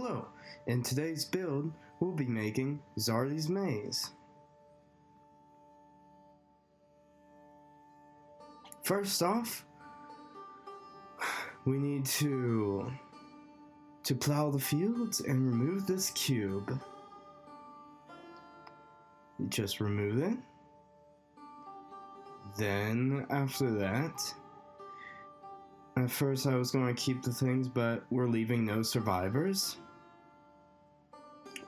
Hello, in today's build, we'll be making Zardy's maze. First off, we need to plow the fields and remove this cube. You just remove it. Then, after that, at first I was going to keep the things, but we're leaving no survivors.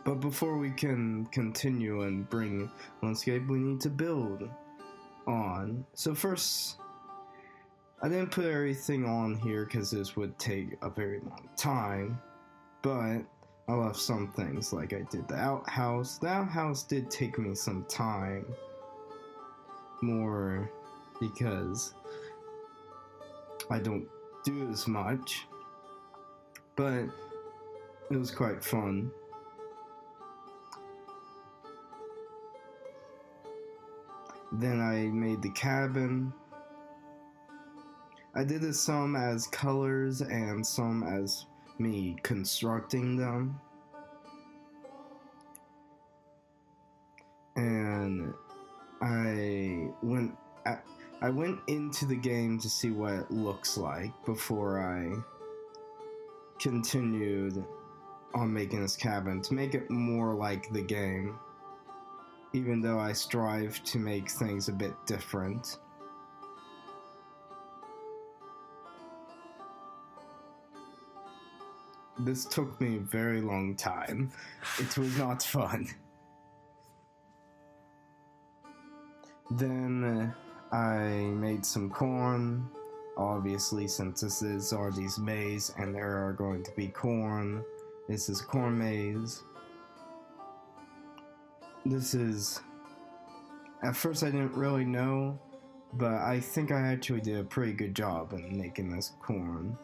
But before we can continue and bring landscape, we need to build on. So first, I didn't put everything on here because this would take a very long time, but I left some things, like I did the outhouse. The outhouse did take me some time, more because I don't do as much, but it was quite fun. Then I made the cabin. I did this some as colors and some as me constructing them. And I went into the game to see what it looks like before I continued on making this cabin to make it more like the game, even though I strive to make things a bit different. This took me a very long time. It was not fun. Then I made some corn, obviously, since this is Zardy's maze and there are going to be corn. This is corn maze. This is, at first I didn't really know, but I think I actually did a pretty good job in making this corn.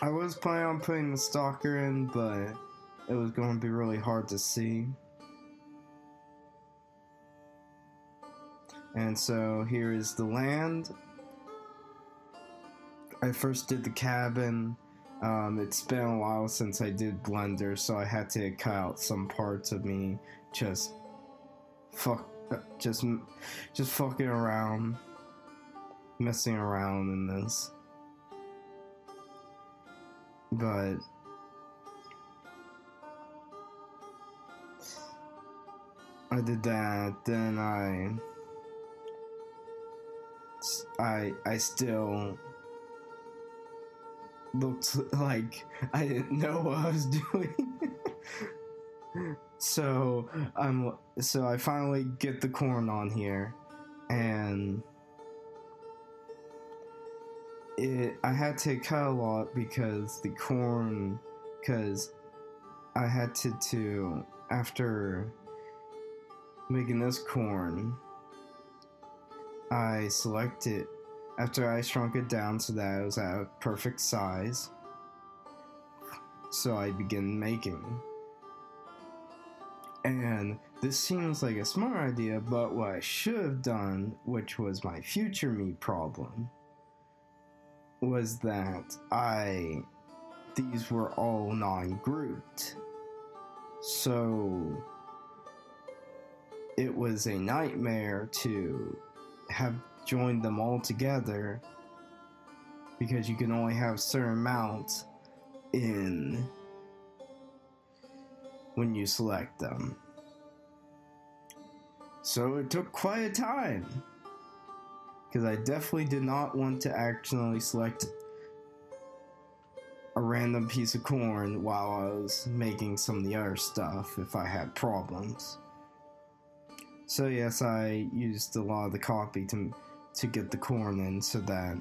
I was planning on putting the stalker in, but it was going to be really hard to see. And so here is the land. I first did the cabin. It's been a while since I did Blender, so I had to cut out some parts of me just fucking around, messing around in this. But I did that. Then I still looked like I didn't know what I was doing. So I finally get the corn on here, and I had to cut a lot because the corn, because I had to after making this corn, I selected, after I shrunk it down so that it was at a perfect size, so I began making. And this seems like a smart idea, but what I should have done, which was my future me problem, was that these were all non-grouped. So it was a nightmare to have joined them all together because you can only have certain amounts in when you select them. So it took quite a time, because I definitely did not want to accidentally select a random piece of corn while I was making some of the other stuff if I had problems. So yes, I used a lot of the copy to get the corn in so that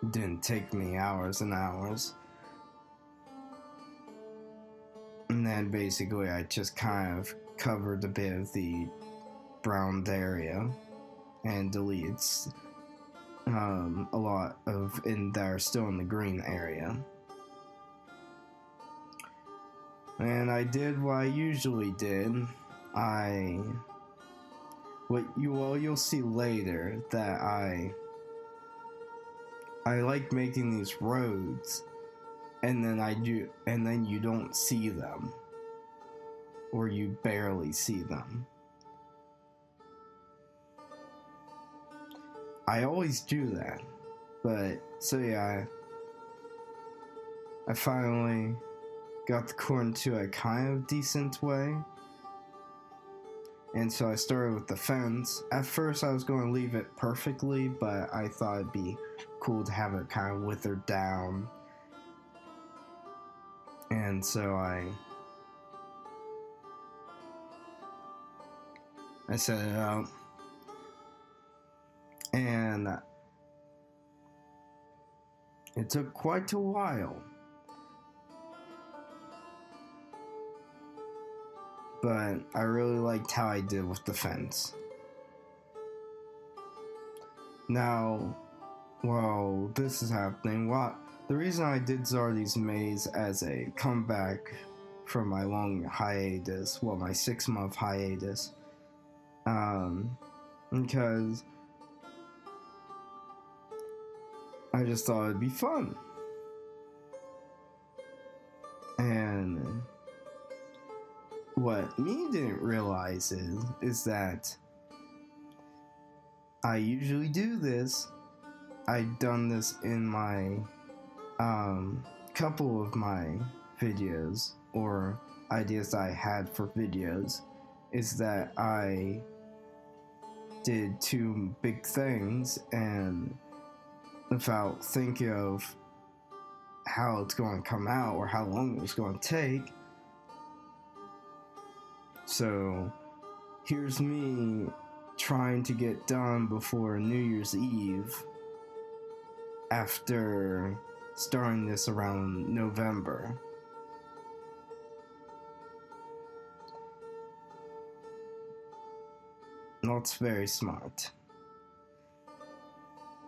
it didn't take me hours and hours. And then basically I just kind of covered a bit of the browned area and deletes a lot of that are still in the green area. And I did what I usually did. you'll see later that I like making these roads, and then you don't see them, or you barely see them. I always do that, but so yeah, I finally got the corn to a kind of decent way. And so I started with the fence. At first I was going to leave it perfectly, but I thought it'd be cool to have it kind of withered down. And so I set it up. And it took quite a while. But I really liked how I did with the fence. Now, while this is happening, the reason I did Zardy's Maze as a comeback from my long hiatus, my 6-month hiatus, because I just thought it'd be fun. And what me didn't realize is that I usually do this. I've done this in my couple of my videos or ideas I had for videos, is that I did 2 big things and without thinking of how it's going to come out or how long it was going to take. So here's me trying to get done before New Year's Eve after starting this around November. That's very smart.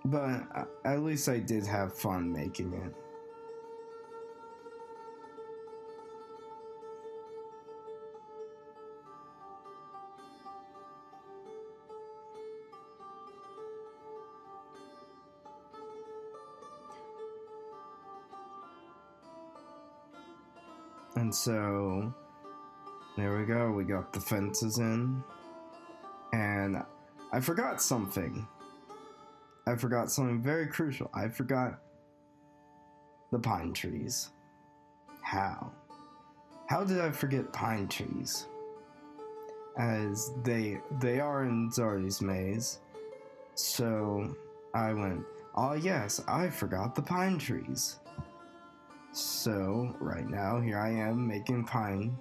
But at least I did have fun making it. And so, there we go, we got the fences in. And I forgot something. I forgot something very crucial. I forgot the pine trees. How? How did I forget pine trees? As they are in Zardy's Maze. So I went, oh yes, I forgot the pine trees. So right now, here I am making pine.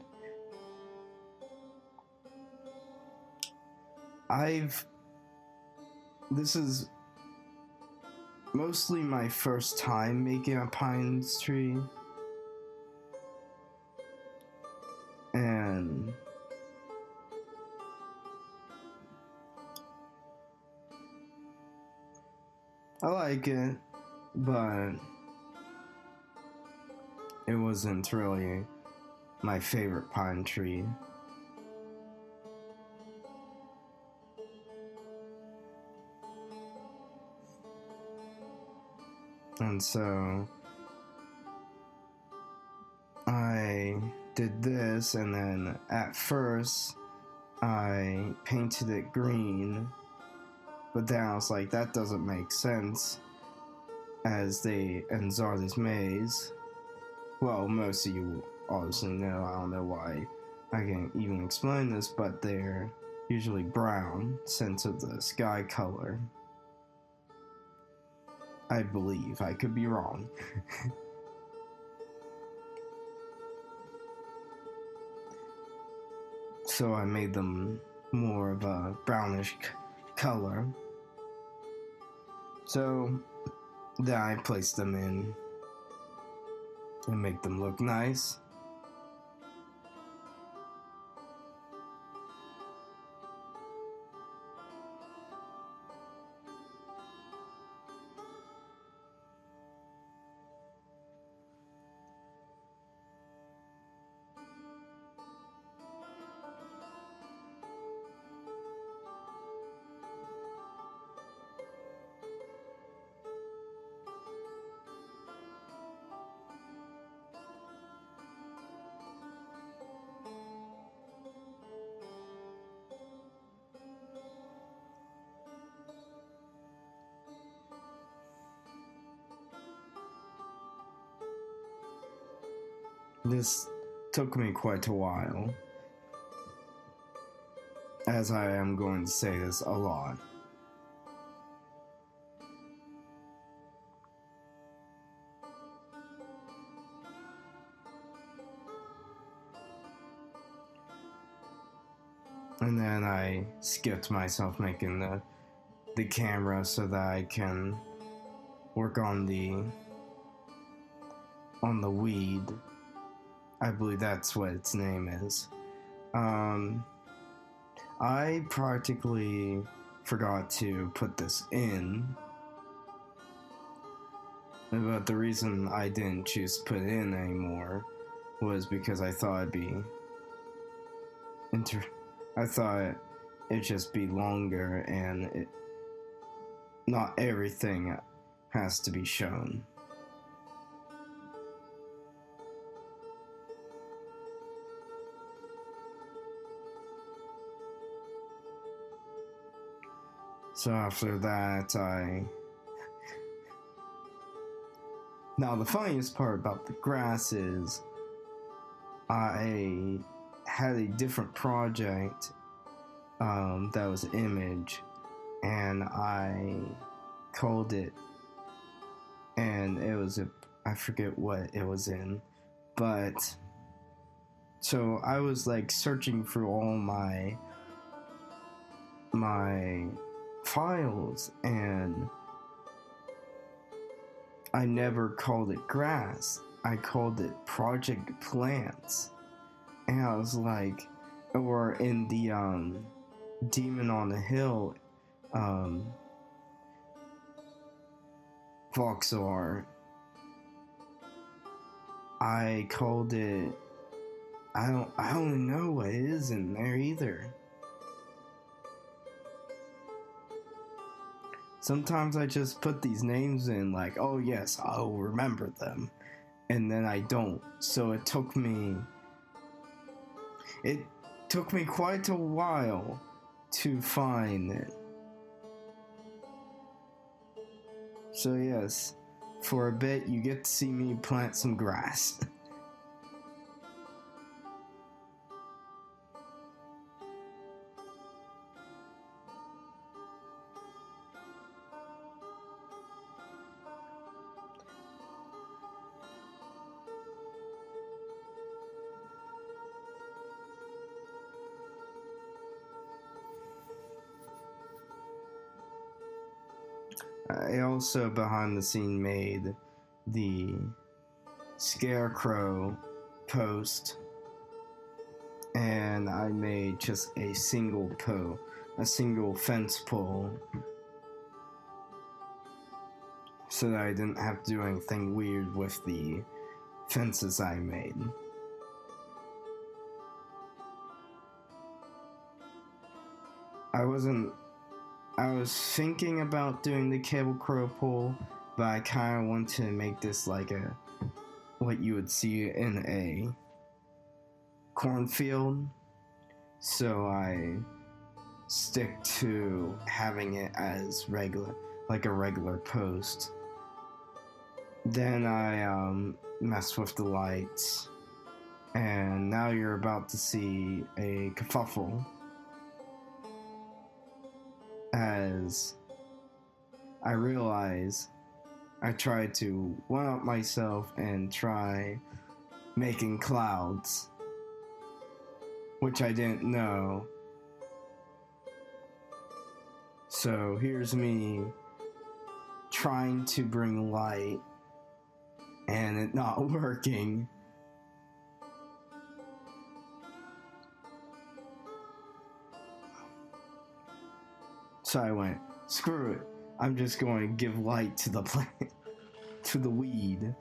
This is mostly my first time making a pine tree. And I like it, but it wasn't really my favorite pine tree. And so I did this, and then at first I painted it green, but then I was like, that doesn't make sense, as they in Zardy's Maze. Well, most of you obviously know, I don't know why I can't even explain this, but they're usually brown, since of the sky color. I believe. I could be wrong. So I made them more of a brownish color. So then I placed them in and make them look nice. this took me quite a while, as I am going to say this a lot. And then I skipped myself making the camera so that I can work on the weed. I believe that's what its name is. I practically forgot to put this in, but the reason I didn't choose to put it in anymore was because I thought it'd be I thought it'd just be longer, and not everything has to be shown. So after that, Now the funniest part about the grass is I had a different project that was image, and I called it, and it was I forget what it was in, but so I was like searching through all my files, and I never called it grass. I called it project plants. And I was like, or in the Demon on the Hill voxel art, I called it, I don't know what it is in there either. Sometimes I just put these names in like, oh yes, I'll remember them, and then I don't. So it took me quite a while to find it. So yes, for a bit you get to see me plant some grass. I also behind the scene made the scarecrow post, and I made just a single fence pole, so that I didn't have to do anything weird with the fences I made. I was thinking about doing the cable crow pole, but I kind of want to make this like what you would see in a cornfield, so I stick to having it as like a regular post. Then I messed with the lights, and now you're about to see a kerfuffle, as I realize I tried to one-up myself and try making clouds, which I didn't know. So here's me trying to bring light and it not working. So I went, screw it, I'm just going to give light to the plant, to the weed.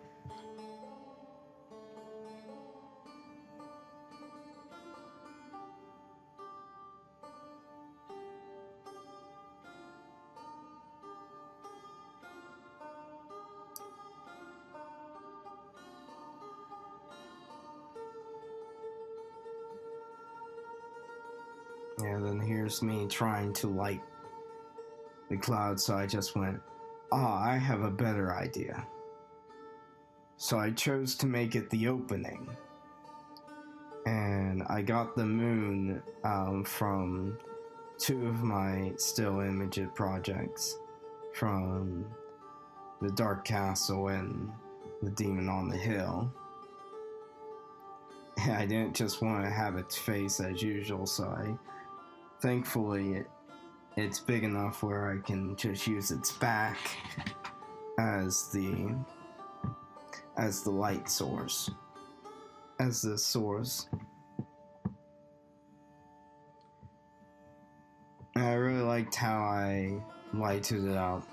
And then here's me trying to light the cloud, so I just went, I have a better idea. So I chose to make it the opening. and I got the moon from two of my still image projects, from the Dark Castle and the Demon on the Hill. And I didn't just want to have its face as usual, so thankfully it's big enough where I can just use its back as the light source, as the source. And I really liked how I lighted it up.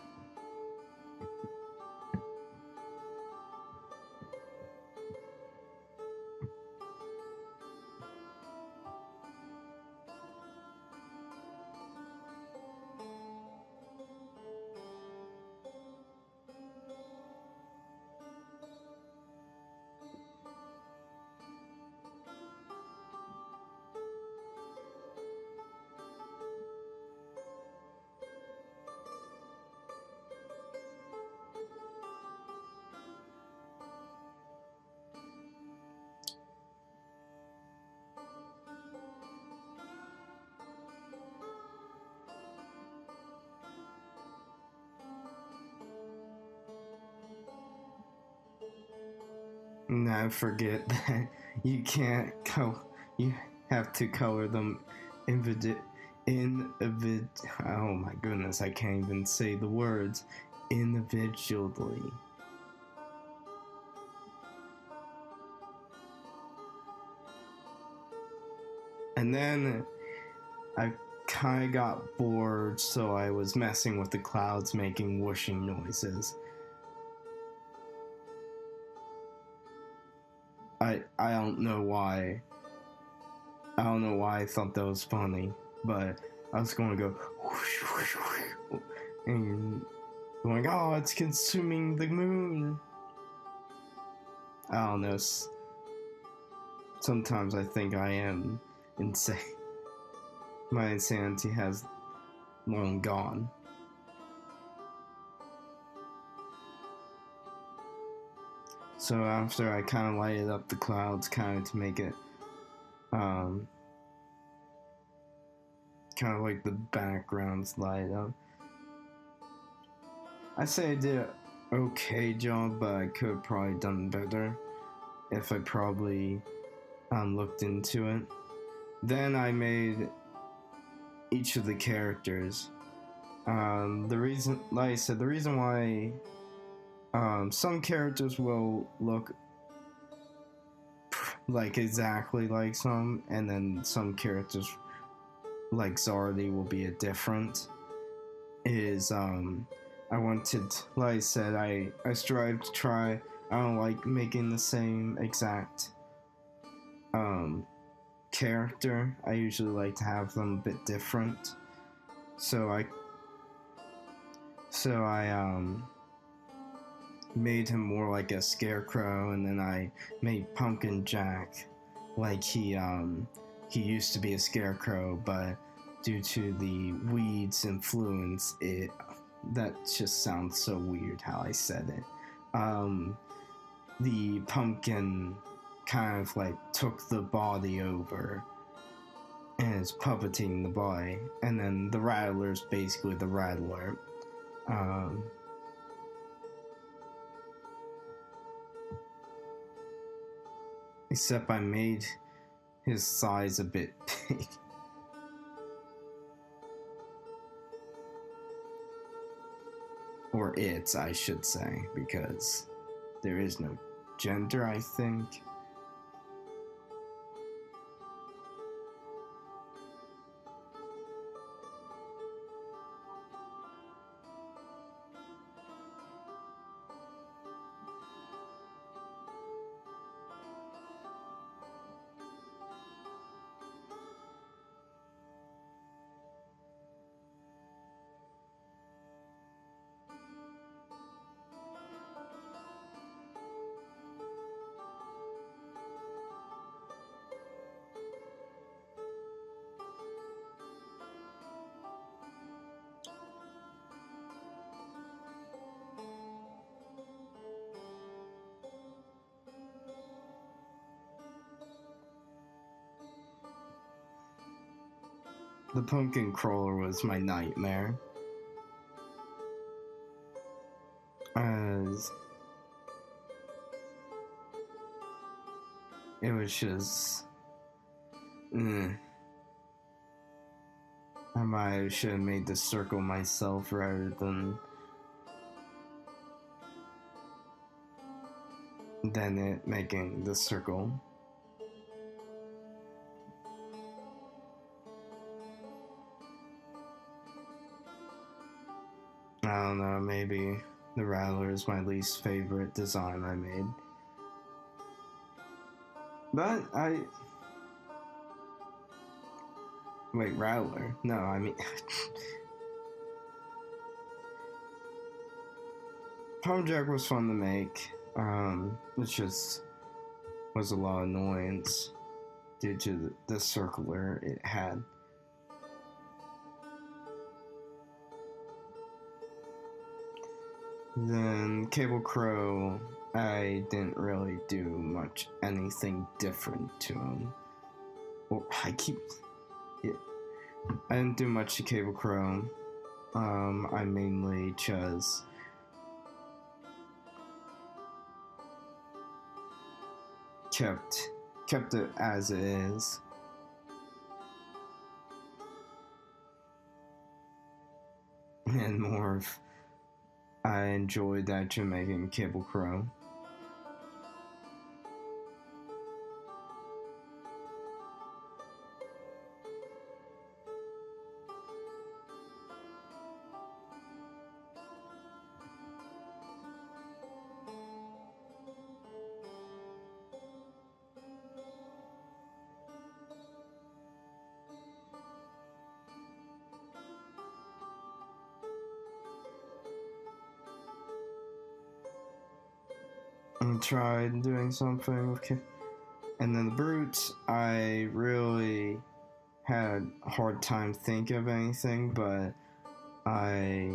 Now forget that you can't you have to color them oh my goodness, I can't even say the words, individually. And then I kind of got bored, so I was messing with the clouds, making whooshing noises. I don't know why. I don't know why I thought that was funny, but I was going to go whoosh, whoosh, whoosh, and going, oh, it's consuming the moon. I don't know. Sometimes I think I am insane. My insanity has long gone. So after I kind of lighted up the clouds, kind of to make it, kind of like the backgrounds light up. I say I did an okay job, but I could have probably done better if I probably looked into it. Then I made each of the characters. The reason, like I said, the reason why some characters will look like exactly like some, and then some characters like Zardy will be a different, is I wanted, like I said, I strive to try, I don't like making the same exact character. I usually like to have them a bit different. So I made him more like a scarecrow, and then I made Pumpkin Jack like he used to be a scarecrow, but due to the weeds influence, that just sounds so weird how I said it. The pumpkin kind of like took the body over and is puppeting the body, and then the Rattler's basically the Rattler. Except I made his size a bit big. Or its, I should say, because there is no gender, I think. The pumpkin crawler was my nightmare. As it was just... I might should have made the circle myself rather than it making the circle. I don't know, maybe the Rattler is my least favorite design I made. But wait, Rattler? No, I mean... Palm Jack was fun to make. It just was a lot of annoyance due to the circular it had. Then Cable Crow, I didn't really do much anything different to him. Well, I didn't do much to Cable Crow. I mainly just kept it as it is. And more of I enjoyed actually making Cable Crow. I tried doing something with and then the Brutes, I really had a hard time thinking of anything, but I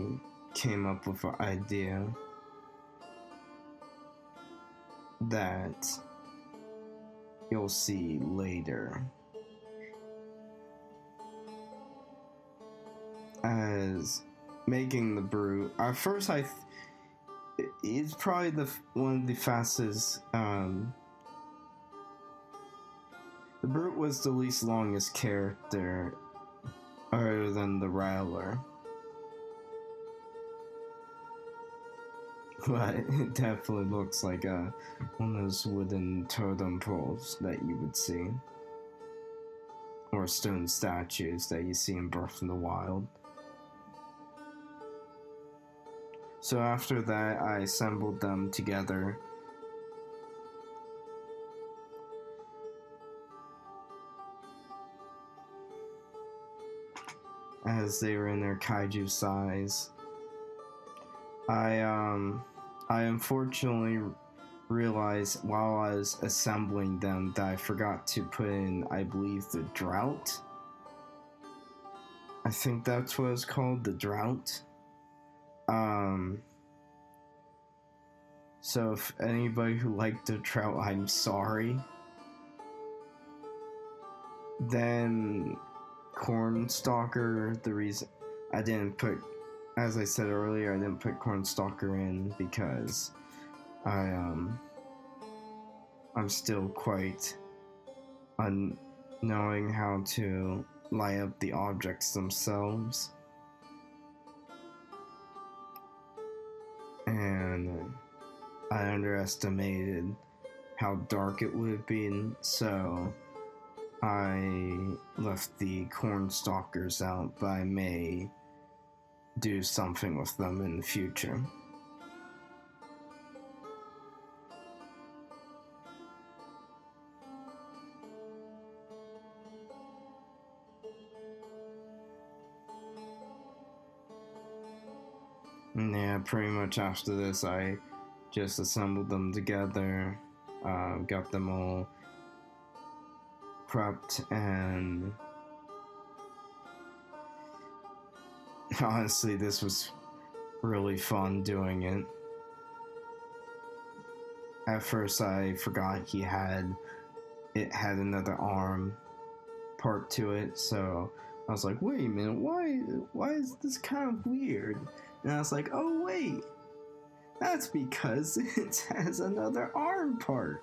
came up with an idea that you'll see later. As making the Brute, at first it's probably one of the fastest. The Brute was the least longest character, other than the Rattler. But it definitely looks like one of those wooden totem poles that you would see, or stone statues that you see in Breath of the Wild. So after that, I assembled them together. As they were in their kaiju size. I unfortunately realized while I was assembling them that I forgot to put in, I believe, the drought. I think that's what it's called, the drought. So if anybody who liked the drought, I'm sorry. Then Cornstalker, the reason I didn't put, as I said earlier, I didn't put Cornstalker in because I'm still quite unknowing how to light up the objects themselves. And I underestimated how dark it would have been, so I left the Cornstalkers out, but I may do something with them in the future. And yeah, pretty much after this, I just assembled them together, got them all prepped, and honestly, this was really fun doing it. At first, I forgot it had another arm part to it, so I was like, wait a minute, why is this kind of weird? And I was like, oh wait, that's because it has another arm part.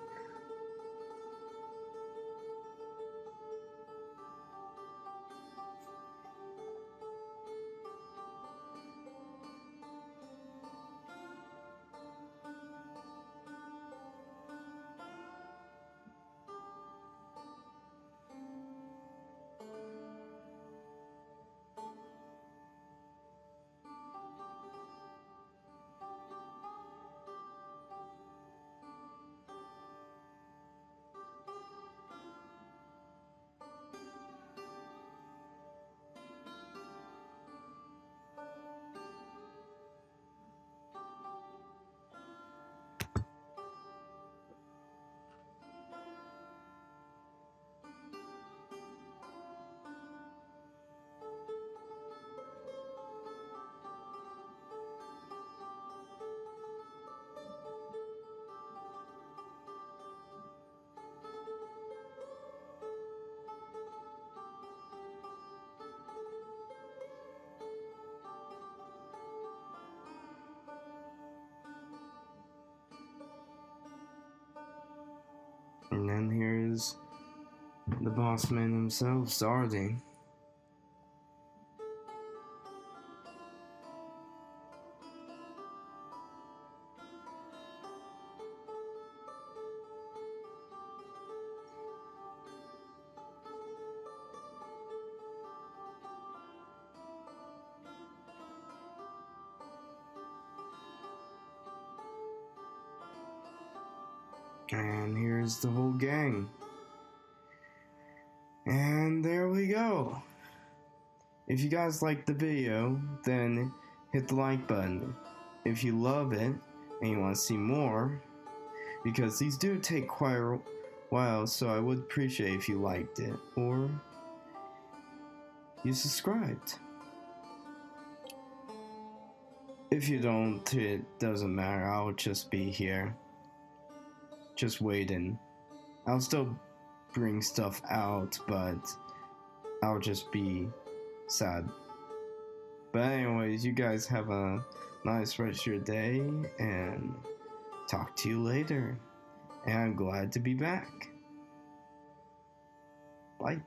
And then here's the boss man himself, Zardy. And here's the whole gang. And there we go. If you guys liked the video, then hit the like button. If you love it and you want to see more, because these do take quite a while, so I would appreciate if you liked it or you subscribed. If you don't, it doesn't matter. I'll just be here, just waiting. I'll still bring stuff out, but I'll just be sad. But anyways, you guys have a nice rest of your day, and talk to you later. And I'm glad to be back. Bye.